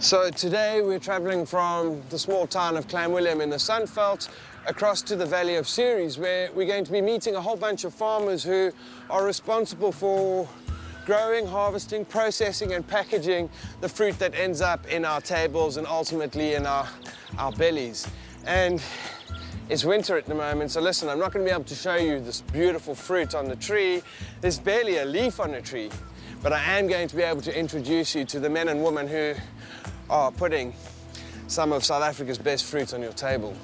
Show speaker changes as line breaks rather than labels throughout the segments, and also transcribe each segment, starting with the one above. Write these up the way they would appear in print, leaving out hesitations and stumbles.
So today we're traveling from the small town of Clanwilliam in the Sunveld across to the Valley of Ceres, where we're going to be meeting a whole bunch of farmers who are responsible for growing, harvesting, processing and packaging the fruit that ends up in our tables and ultimately in our bellies. And it's winter at the moment, so listen, I'm not going to be able to show you this beautiful fruit on the tree. There's barely a leaf on the tree, but I am going to be able to introduce you to the men and women who are putting some of South Africa's best fruit on your table.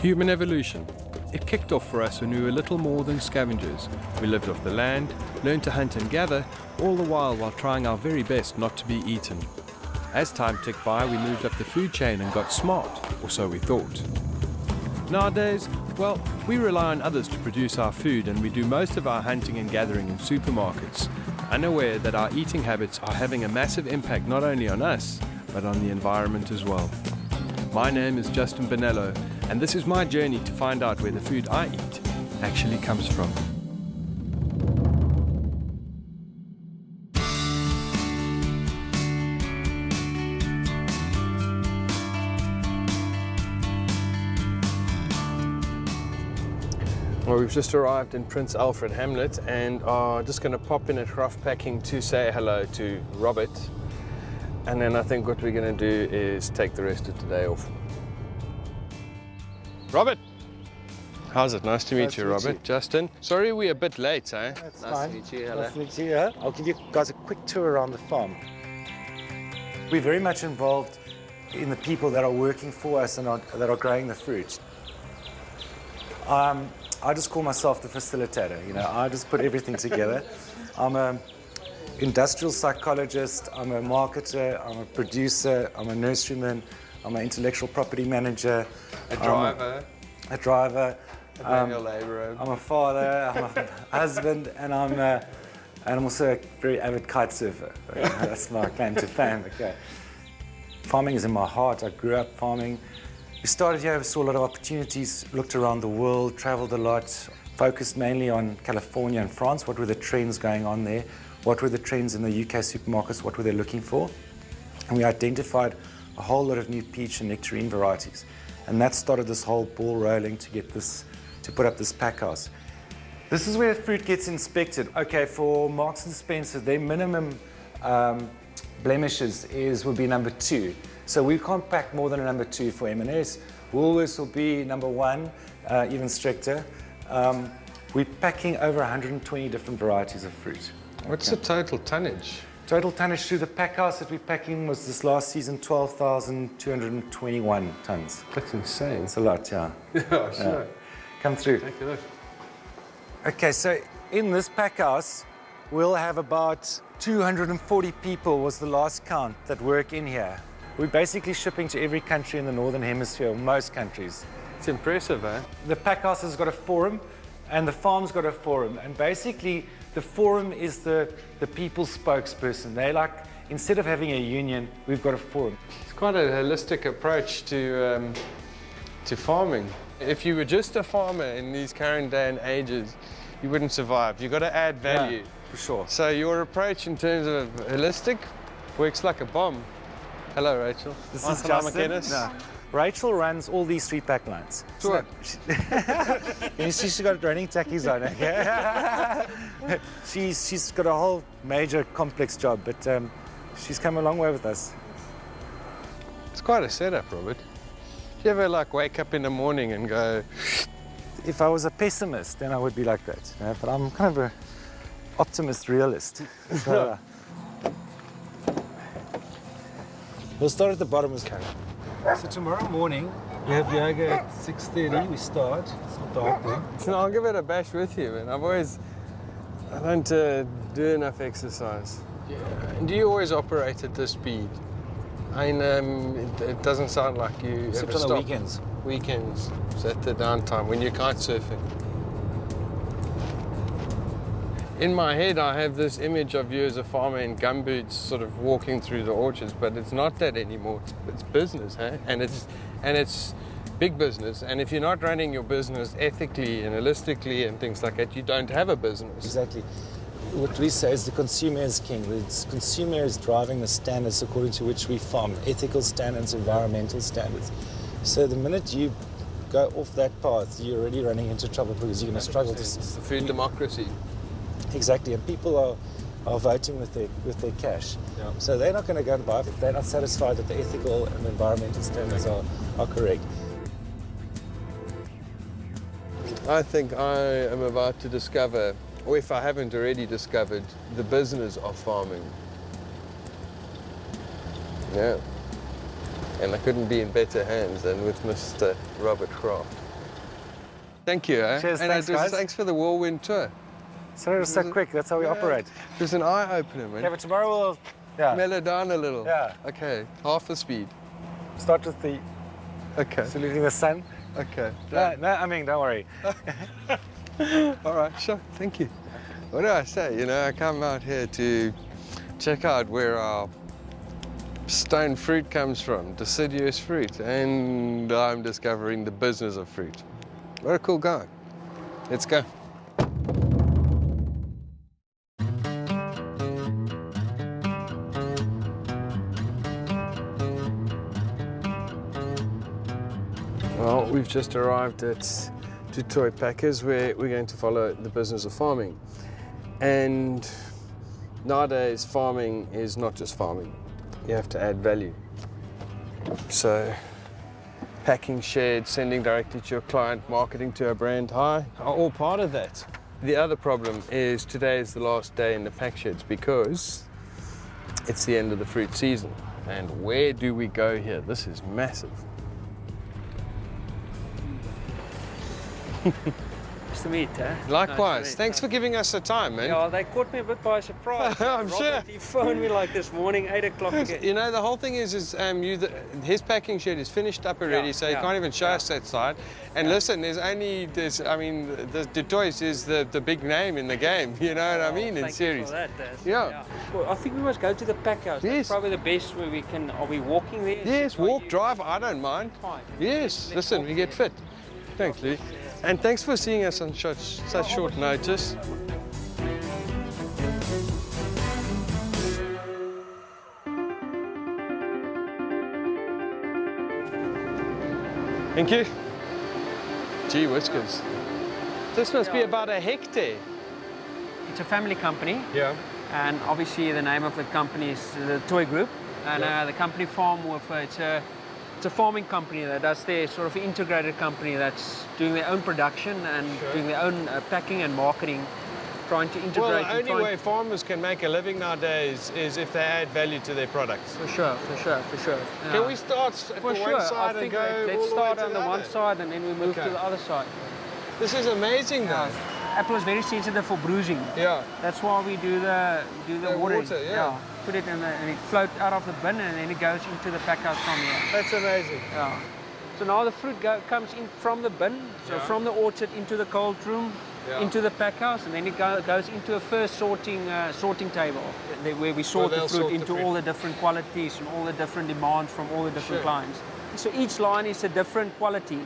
Human evolution. It kicked off for us when we were little more than scavengers. We lived off the land, learned to hunt and gather, all the while trying our very best not to be eaten. As time ticked by, we moved up the food chain and got smart, or so we thought. Nowadays, well, we rely on others to produce our food, and we do most of our hunting and gathering in supermarkets, unaware that our eating habits are having a massive impact not only on us, but on the environment as well. My name is Justin Bonello, and this is my journey to find out where the food I eat actually comes from. Well, we've just arrived in Prince Alfred Hamlet and are just going to pop in at Craft Packing to say hello to Robert. And then I think what we're going to do is take the rest of today off. Robert! How's it? Nice to meet you, Robert. Justin. Sorry we're a bit late, eh?
That's
Nice
fine.
to meet you. Hello.
Nice to meet you. Yeah. I'll give you guys a quick tour around the farm. We're very much involved in the people that are working for us and that are growing the fruit. I just call myself the facilitator. You know, I just put everything together. I'm an industrial psychologist, I'm a marketer, I'm a producer, I'm a nurseryman, I'm an intellectual property manager.
A driver.
A driver.
A manual labourer.
I'm a father, I'm a husband, and I'm also a very avid kite surfer. That's my claim to fame. Okay. Farming is in my heart. I grew up farming. We started here, we saw a lot of opportunities, looked around the world, traveled a lot, focused mainly on California and France. What were the trends going on there? What were the trends in the UK supermarkets? What were they looking for? And we identified a whole lot of new peach and nectarine varieties. And that started this whole ball rolling to get this, to put up this pack house. This is where fruit gets inspected. Okay, for Marks and Spencer, their minimum blemishes would be number 2. So we can't pack more than a number 2 for M&S. Woolworths will be number 1, even stricter. We're packing over 120 different varieties of fruit.
What's the total tonnage?
Total tonnage through the pack house that we're packing was this last season 12,221 tons.
That's insane.
It's a lot, yeah.
Yeah, sure.
Come through.
Take a look.
Okay, so in this pack house, we'll have about 240 people was the last count that work in here. We're basically shipping to every country in the Northern Hemisphere, most countries.
It's impressive, eh?
The pack house has got a forum, and the farm's got a forum. And basically, the forum is the people's spokesperson. They like, instead of having a union, we've got a forum.
It's quite a holistic approach to farming. If you were just a farmer in these current day and ages, you wouldn't survive. You've got to add value.
Yeah, for sure.
So your approach in terms of holistic works like a bomb. Hello, Rachel.
This is Justin. No. Rachel runs all these 3 pack lines.
Sure.
You see she's got running tackies on, okay? She's got a whole major complex job, but she's come a long way with us.
It's quite a setup, Robert. Do you ever like wake up in the morning and go...
If I was a pessimist, then I would be like that. You know? But I'm kind of an optimist realist. So, we'll start at the bottom of the carrot. So tomorrow morning, we have yoga at 6:30. We start. It's not dark then.
No, I'll give it a bash with you, man. I don't do enough exercise. Yeah. And do you always operate at this speed? I mean, it doesn't sound like you
Except
ever
on
stop.
the weekends.
Weekends, is that the downtime, when you're kite surfing? In my head, I have this image of you as a farmer in gumboots, sort of walking through the orchards, but it's not that anymore. It's business, huh? And it's
big business, and if you're not running your business ethically and holistically and things like that, you don't have a business.
Exactly. What we say is the consumer is king. The consumer is driving the standards according to which we farm, ethical standards, environmental standards. So the minute you go off that path, you're already running into trouble because you're going to struggle to...
It's the food democracy.
Exactly, and people are voting with their cash.
Yeah.
So they're not going to go and buy if they're not satisfied that the ethical and environmental standards are correct.
I think I am about to discover, or if I haven't already discovered, the business of farming. Yeah. And I couldn't be in better hands than with Mr. Robert Kraft. Thank you.
Cheers,
and
thanks, guys.
Thanks for the whirlwind tour.
So it was so quick, that's how we operate.
It was an eye-opener, man.
Yeah, but tomorrow we'll
Mellow down a little.
Yeah.
Okay, half the speed.
start with the
Okay.
saluting the sun.
Okay.
No, I mean, don't worry.
All right, sure, thank you. What do I say? You know, I come out here to check out where our stone fruit comes from, deciduous fruit, and I'm discovering the business of fruit. What a cool guy. Let's go. Well, we've just arrived at Toy Packers, where we're going to follow the business of farming. And nowadays, farming is not just farming. You have to add value. So, packing, shared, sending directly to your client, marketing to a brand high, are all part of that. The other problem is today is the last day in the pack sheds because it's the end of the fruit season. And where do we go here? This is massive.
Nice to meet, eh?
Likewise.
Nice to meet.
Thanks for giving us the time, man.
Yeah, they caught me a bit by surprise.
I'm
Robert,
sure.
He phoned me like this morning, 8 o'clock again.
You know, the whole thing is his packing shed is finished up already,
Yeah,
so you
yeah,
can't even show
yeah.
us that side. And listen, the Toys is the big name in the game, you know what I mean, in
Thank
series.
you for that, Des.
Yeah.
Well, I think we must go to the pack house.
Yes.
That's probably the best where we can. Are we walking there?
Yes,
Are
walk,
you-
drive, I don't mind.
Fine.
Yes,
Let's
listen,
walk
we get
there.
fit. Thanks, Louis. And thanks for seeing us on such short notice. Thank you. Gee whiskers. This must be about a hectare.
It's a family company,
Yeah.
and obviously the name of the company is the Toy Group. And
Yeah.
the company farm with it's a farming company that does their sort of integrated company that's doing their own production and doing their own packing and marketing, trying to integrate.
Well, the
and
only
trying-
way farmers can make a living nowadays is if they add value to their products.
For sure.
Can we start at
For
the
sure.
one side
I think
and go
let's
all the way
start
to
on
the
the one
other?
side and then we move
Okay.
to the other side.
This is amazing, though.
Apple is very sensitive for bruising.
Yeah.
That's why we do the
The
watering.
water, yeah.
Put it in and it floats out of the bin and then it goes into the pack house from here.
That's amazing.
Yeah. So now the fruit comes in from the bin, so
Yeah.
from the orchard into the cold room,
Yeah.
into the pack house, and then it goes into a first sorting table where we sort
they'll
the fruit
sort the
into
fruit.
all the different qualities and all the different demands from all the different
Sure.
clients. So each line is a different quality.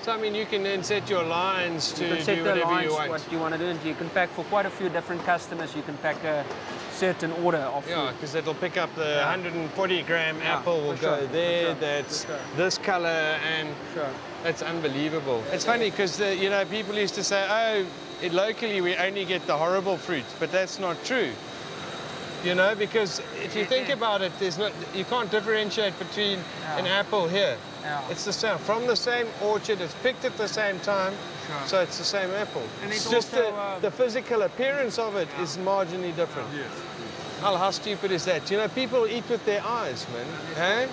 So, I mean, you can then set your lines to
You can set
do
the
whatever
lines,
you want.
what you want to do, and you can pack for quite a few different customers. You can pack a certain order of
Yeah,
food.
because it'll pick up the 140-gram
Yeah,
apple will
for
go
sure,
there,
for sure,
that's
for sure.
this color, and
Sure.
that's unbelievable. It's funny because, you know, people used to say, oh, locally we only get the horrible fruit, but that's not true. You know, because if you think about it, you can't differentiate between an apple here.
Yeah.
It's the same, from the same orchard, it's picked at the same time,
Sure.
so it's the same apple.
And it's
just
also,
the physical appearance of it is marginally different.
Yes.
How stupid is that? You know, people eat with their eyes, man. Hey?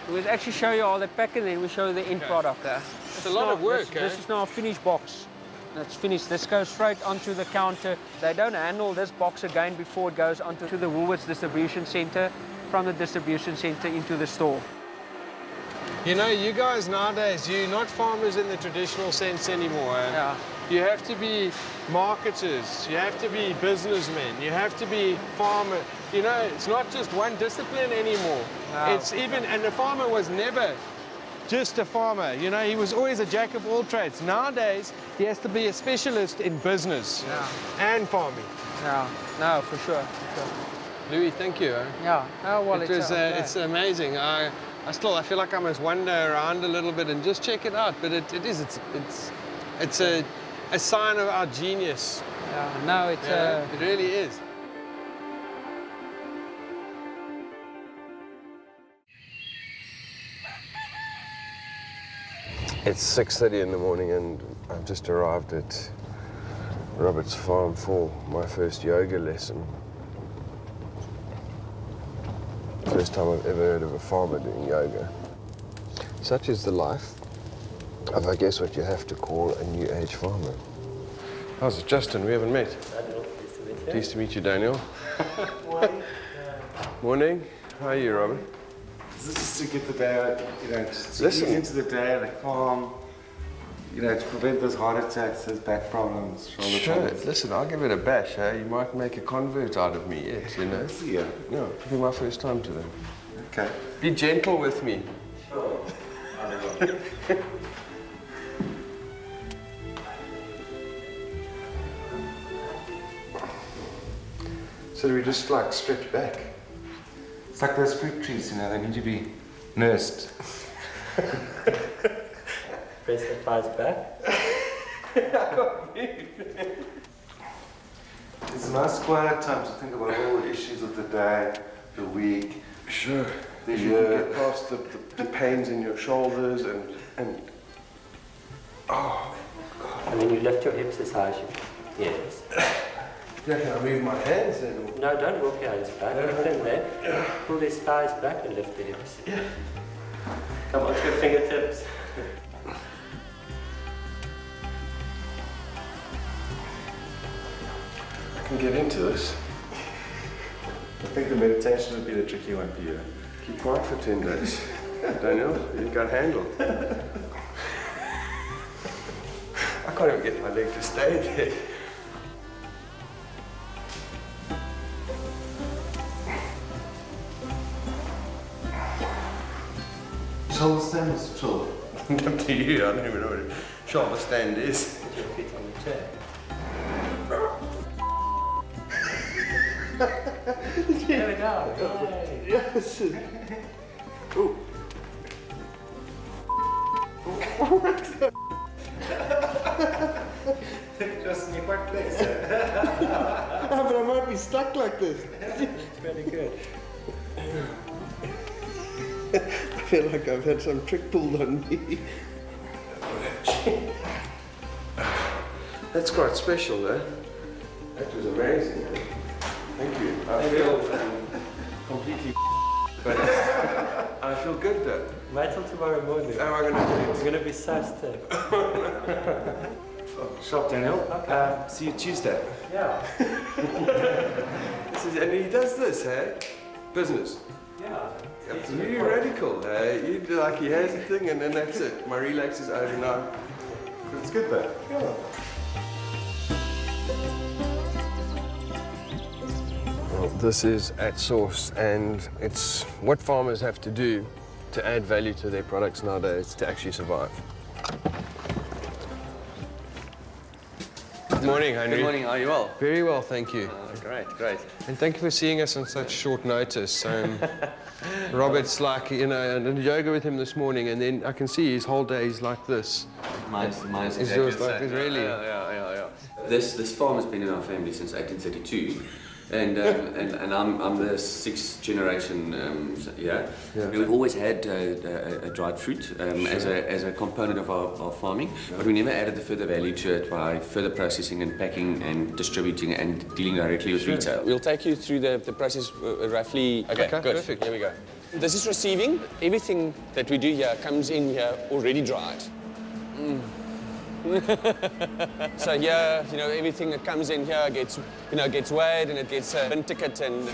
We'll actually show you all the pack and then we show you the end product.
It's a lot of work,
This is now a finished box. That's finished. This goes straight onto the counter. They don't handle this box again before it goes onto the Woolworths distribution center, from the distribution center into the store.
You know, you guys nowadays, you're not farmers in the traditional sense anymore.
Yeah.
You have to be marketers, you have to be businessmen, you have to be farmer. You know, it's not just one discipline anymore.
No.
It's even, and the farmer was never just a farmer. You know, he was always a jack of all trades. Nowadays, he has to be a specialist in business and farming.
Yeah, no, for sure.
Louis, thank you.
Yeah, oh, well,
It's amazing. I feel like I must wander around a little bit and just check it out. But it's a sign of our genius.
Yeah, no,
it really is. It's 6:30 in the morning and I've just arrived at Robert's farm for my first yoga lesson. First time I've ever heard of a farmer doing yoga. Such is the life of, I guess, what you have to call a new age farmer. How's it, Justin? We haven't met.
Daniel, pleased to meet you.
Pleased to meet you, Daniel. Morning. How are you, Robert?
This is just to get the day, you know, just to
Listen.
ease into the day at a farm, you know, to prevent those heart attacks, those back problems, shoulder
Sure.
problems.
Listen, I'll give it a bash, eh? You might make a convert out of me yet, you know?
Yeah.
No, it'll be my first time today.
Okay.
Be gentle with me.
Sure. I will.
So do we just like stretch back?
It's like those fruit trees, you know, they need to be nursed.
Press the thighs back.
It's a nice quiet time to think about all the issues of the day, the week.
Sure.
The
You
year.
get past the pains in your shoulders and oh,
And then you lift your hips as high as you can. Yes.
yeah, can I move my hands then?
No, don't walk your hands back. Lift them there. Pull these thighs back and lift the hips.
Yeah.
Come on to your fingertips.
I can get into this.
I think the meditation would be the tricky one for you.
Keep quiet for 10 days. Daniel, you got handled. I can't even get my leg to stay there.
Shoulder stand is chill.
Up to you, I don't even know what a shoulder stand is.
Put your feet on the chair. There we go. Yay.
Yes. Ooh.
Justin, you're quite close.
But I might be stuck like this.
It's really good.
I feel like I've had some trick pulled on me. That's quite special, though. That was amazing. Thank you. I feel completely but I feel good, though.
Wait till tomorrow morning.
How am I going to do
It's going to be so stiff.
Sharp, Daniel.
Okay.
See you Tuesday.
Yeah.
And he does this, eh? Business.
Yeah.
You're radical, eh? You do like he has a thing and then that's it. My relax is over now.
It's good though.
Yeah. Well, this is at source, and it's what farmers have to do to add value to their products nowadays to actually survive. Good morning, Henry.
Good morning, are you well?
Very well, thank you.
Great, great.
And thank you for seeing us on such short notice. Robert's like, you know, I did yoga with him this morning, and then I can see his whole day is like this.
Mine's
Is
exactly
yours
the
like
same.
this, really?
Yeah. This farm has been in our family since 1832. And I'm the sixth generation here.
Yeah.
We've always had dried fruit as a component of our farming, but we never added the further value to it by further processing and packing and distributing and dealing directly with retail.
We'll take you through the process roughly. Okay, good.
Perfect.
Here we go. This is receiving. Everything that we do here comes in here already dried. So here, you know, everything that comes in here gets weighed and it gets bin ticket, and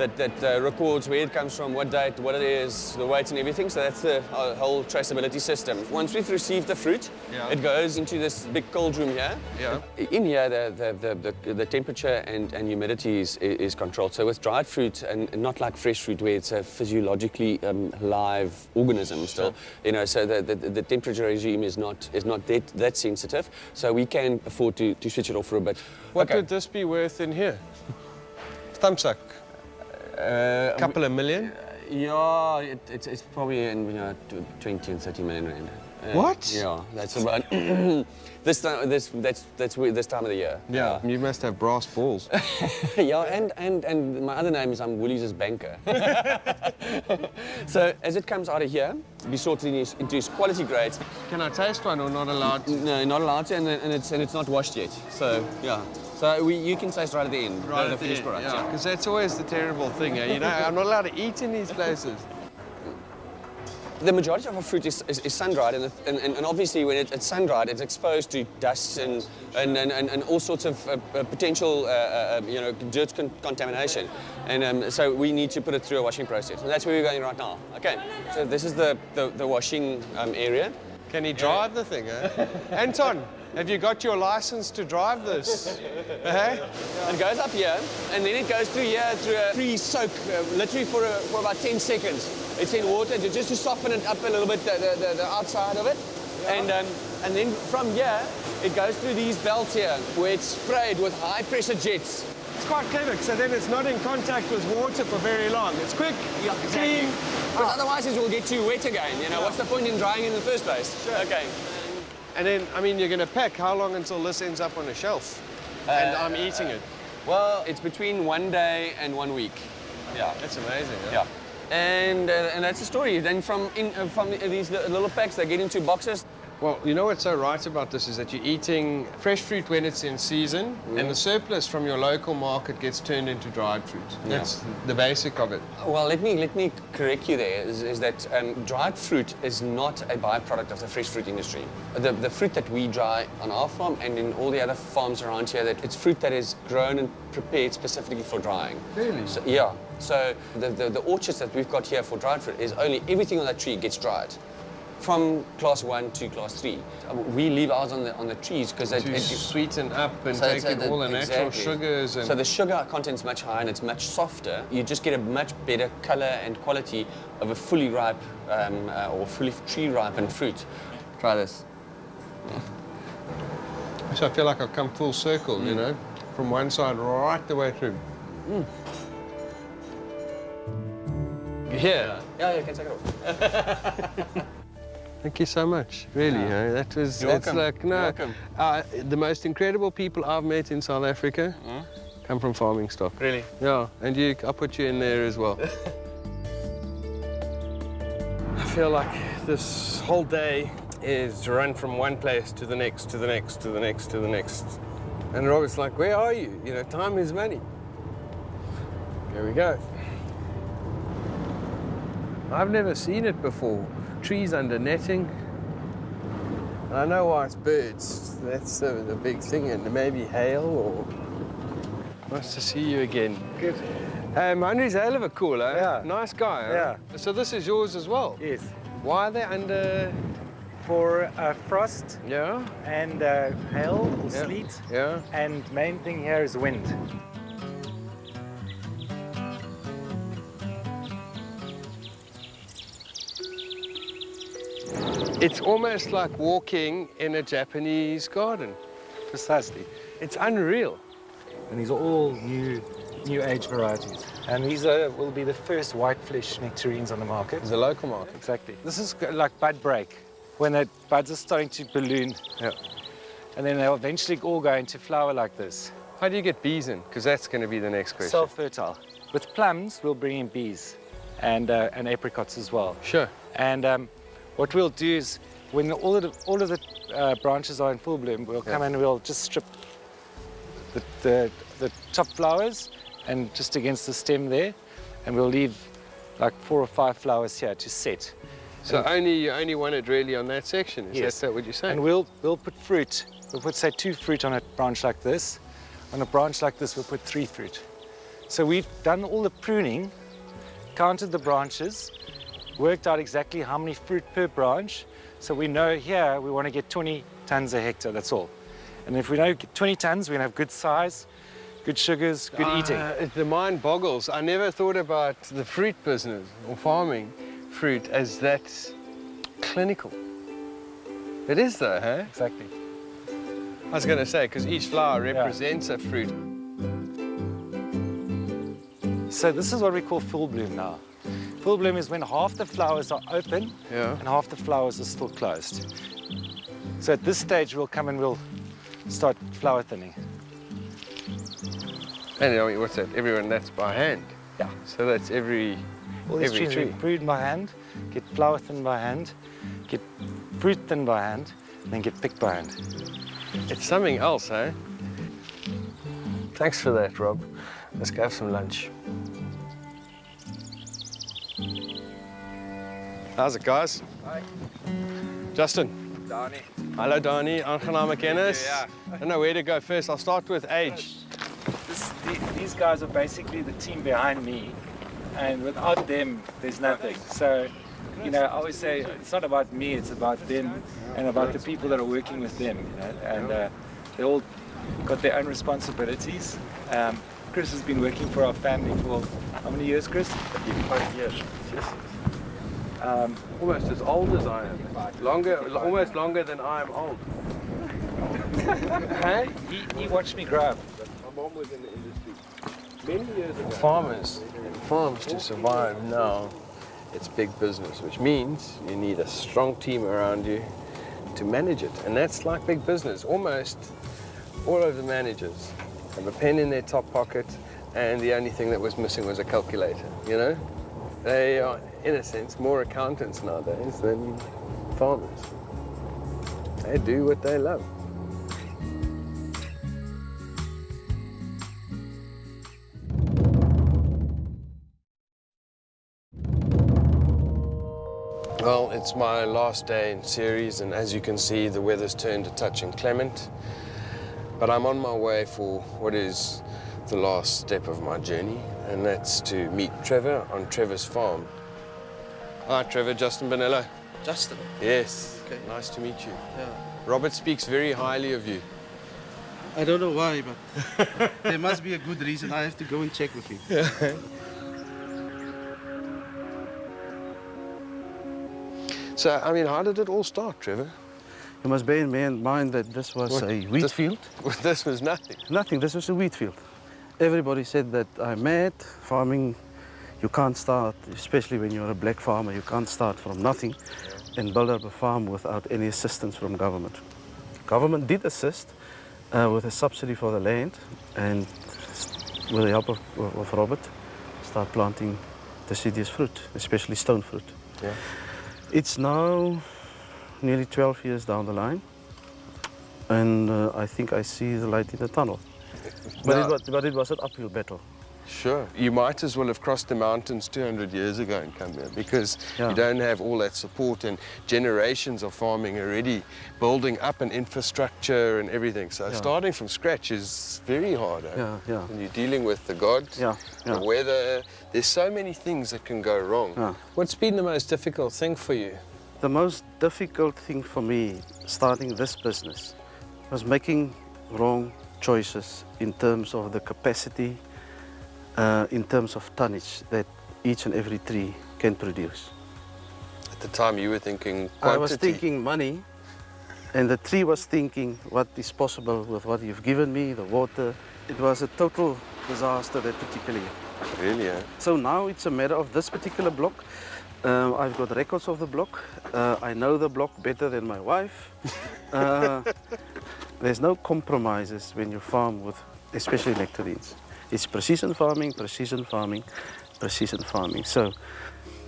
that records where it comes from, what date, what it is, the weight and everything. So that's the whole traceability system. Once we've received the fruit, it goes into this big cold room here. In here, the temperature and humidity is controlled. So with dried fruit, and not like fresh fruit where it's a physiologically live organism still, you know, so the temperature regime is not that sensitive. So we can afford to switch it off for a bit.
What would this be worth in here? Thumbsuck. A couple of million?
Yeah, it's probably in 20 and 30 million rand.
What?
Yeah, that's about this time of the year.
Yeah, you must have brass balls.
Yeah, and my other name is I'm Woolies' banker. So as it comes out of here, we sort it into its quality grades.
Can I taste one or not allowed?
No, not allowed to, and it's not washed yet. So yeah. So you can taste right at the end, the finished product.
Yeah, because that's always the terrible thing, you know. I'm not allowed to eat in these places.
The majority of our fruit is sun-dried, and obviously when it's sun-dried, it's exposed to dust and all sorts of potential dirt contamination, and so we need to put it through a washing process. And that's where we're going right now. Okay, so this is the washing area.
Can he drive the thing, eh? Anton, have you got your license to drive this?
It goes up here, and then it goes through here through a pre-soak, literally for about 10 seconds. It's in water just to soften it up a little bit, the outside of it. Yeah. And then from here, it goes through these belts here, where it's sprayed with high-pressure jets.
It's quite clever, so then it's not in contact with water for very long. It's quick, clean.
Because otherwise it will get too wet again, you know. What's the point in drying in the first place?
Sure.
Okay.
And then, I mean, you're going to pack how long until this ends up on a shelf? And I'm eating it.
Well, it's between 1 day and 1 week. Yeah.
That's amazing.
Yeah. And that's the story. Then from these little packs, they get into boxes.
Well, you know what's so right about this is that you're eating fresh fruit when it's in season, and the surplus from your local market gets turned into dried fruit. That's the basic of it.
Well, let me correct you there, is that dried fruit is not a byproduct of the fresh fruit industry. The fruit that we dry on our farm and in all the other farms around here, it's fruit that is grown and prepared specifically for drying.
Really?
So, yeah. So the orchards that we've got here for dried fruit is only everything on that tree gets dried. From class 1 to class 3. We leave ours on the trees because
to sweeten up and take in all the natural sugars. And
so the sugar content's much higher and it's much softer. You just get a much better color and quality of a fully ripe or fully tree-ripened fruit. Try this.
So I feel like I've come full circle, you know, from one side right the way through.
Yeah, you can take it off.
Thank you so much, really. That was,
You're welcome.
Like, no,
You're welcome.
The most incredible people I've met in South Africa come from farming stock.
Really?
Yeah, and I'll put you in there as well. I feel like this whole day is to run from one place to the next, to the next, to the next, to the next. And Robert's like, where are you? You know, time is money. Here we go. I've never seen it before. Trees under netting. And I know why it's birds. That's the big thing, and maybe hail or... Nice to see you again.
Good.
Henry's a hell of a cool, eh?
Yeah.
Nice guy, huh?
Yeah.
So this is yours as well?
Yes.
Why are they under...
For frost
Yeah?
and hail or sleet.
Yeah.
And main thing here is wind.
It's almost like walking in a Japanese garden.
Precisely.
It's unreal.
And these are all new age varieties. And these will be the first white flesh nectarines on the market.
It's a local market.
Exactly. This is like bud break, when the buds are starting to balloon.
Yeah.
And then they'll eventually all go into flower like this.
How do you get bees in? Because that's going to be the next question.
Self-fertile. With plums, we'll bring in bees and apricots as well.
Sure.
And what we'll do is, when all of the branches are in full bloom, we'll come and we'll just strip the top flowers and just against the stem there, and we'll leave like 4 or 5 flowers here to set.
So you only want it really on that section? Is that what you're saying?
And we'll put fruit. We'll put, say, 2 fruit on a branch like this. On a branch like this, we'll put 3 fruit. So we've done all the pruning, counted the branches, worked out exactly how many fruit per branch. So we know here we want to get 20 tons a hectare, that's all. And if we know 20 tons, we're going to have good size, good sugars, good eating.
The mind boggles. I never thought about the fruit business or farming fruit as that clinical. It is though, huh?
Exactly.
I was going to say, because each flower represents a fruit.
So this is what we call full bloom now. Full bloom is when half the flowers are open and half the flowers are still closed. So at this stage we'll come and we'll start flower thinning.
And I mean, what's that? Everyone, that's by hand?
Yeah.
So that's every
trees
tree.
we prune by hand, get flower thinned by hand, get fruit thinned by hand, and then get picked by hand.
It's something else, eh? Thanks for that, Rob. Let's go have some lunch. How's it, guys?
Hi.
Justin.
Donnie.
Hello, Donnie. Aangename kennis.
Yeah.
I don't know where to go first. I'll start with age.
These guys are basically the team behind me, and without them, there's nothing. So, you know, I always say it's not about me, it's about them and about the people that are working with them, you know, and they all got their own responsibilities. Chris has been working for our family for how many years, Chris?
35 years. Almost as old as I am. Almost longer than I am old.
Hey? He watched me grow up.
My mom was in the industry many years ago. Farmers and farms to survive now, it's big business, which means you need a strong team around you to manage it. And that's like big business. Almost all of the managers have a pen in their top pocket, and the only thing that was missing was a calculator, you know? They are, in a sense, more accountants nowadays than farmers. They do what they love. Well, it's my last day in series, and as you can see, the weather's turned a touch inclement. But I'm on my way for what is the last step of my journey, and that's to meet Trevor on Trevor's farm. Hi, Trevor. Justin Bonello.
Justin?
Yes.
Okay.
Nice to meet you.
Yeah.
Robert speaks very highly of you.
I don't know why, but there must be a good reason. I have to go and check with him.
So, I mean, how did it all start, Trevor?
You must bear in mind that this was a wheat field.
This was nothing.
Nothing, this was a wheat field. Everybody said that I'm mad. Farming, you can't start, especially when you're a black farmer, you can't start from nothing and build up a farm without any assistance from government. Government did assist with a subsidy for the land, and with the help of Robert, start planting deciduous fruit, especially stone fruit.
Yeah.
It's now nearly 12 years down the line, and I think I see the light in the tunnel. But it was an uphill battle.
Sure. You might as well have crossed the mountains 200 years ago and come here, because you don't have all that support, and generations of farming already building up an infrastructure and everything. So starting from scratch is very hard. And you're dealing with the gods, the weather. There's so many things that can go wrong. What's been the most difficult thing for you?
The most difficult thing for me starting this business was making wrong choices in terms of the capacity, in terms of tonnage that each and every tree can produce.
At the time you were thinking quantity.
I was thinking money, and the tree was thinking what is possible with what you've given me, the water. It was a total disaster that particular year.
Really, eh?
So now it's a matter of this particular block. I've got records of the block. I know the block better than my wife. There's no compromises when you farm with, especially nectarines. It's precision farming, precision farming, precision farming. So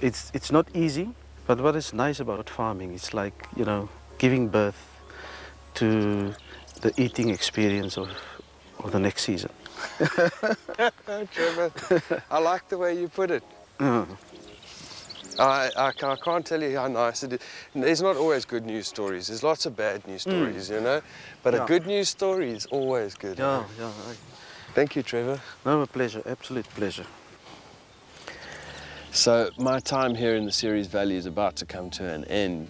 it's not easy, but what is nice about farming, it's like, you know, giving birth to the eating experience of the next season.
Trevor, I like the way you put it. I can't tell you how nice it is. There's not always good news stories. There's lots of bad news stories, you know. But a good news story is always good.
Thank you, Trevor.
No, a pleasure, absolute pleasure.
So my time here in the Ceres Valley is about to come to an end.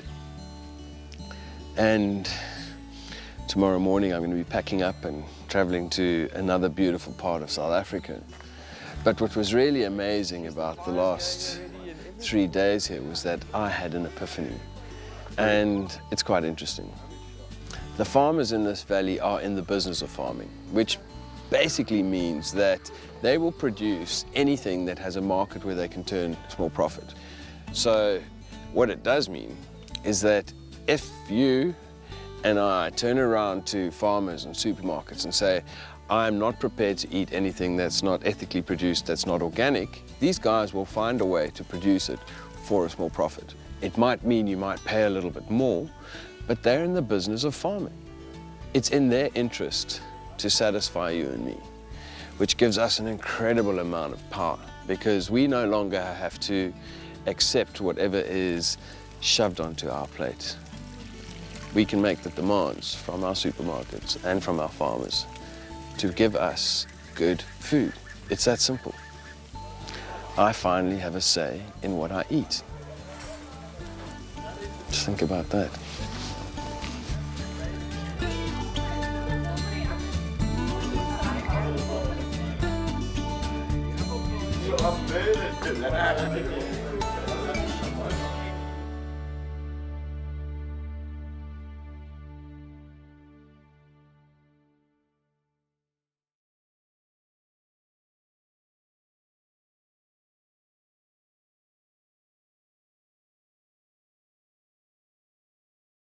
And tomorrow morning I'm going to be packing up and traveling to another beautiful part of South Africa. But what was really amazing about the last 3 days here was that I had an epiphany. And it's quite interesting. The farmers in this valley are in the business of farming, which basically means that they will produce anything that has a market where they can turn small profit. So what it does mean is that if you and I turn around to farmers and supermarkets and say, I'm not prepared to eat anything that's not ethically produced, that's not organic, these guys will find a way to produce it for a small profit. It might mean you might pay a little bit more, but they're in the business of farming. It's in their interest to satisfy you and me, which gives us an incredible amount of power because we no longer have to accept whatever is shoved onto our plate. We can make the demands from our supermarkets and from our farmers to give us good food. It's that simple. I finally have a say in what I eat. Just think about that.
Amazing.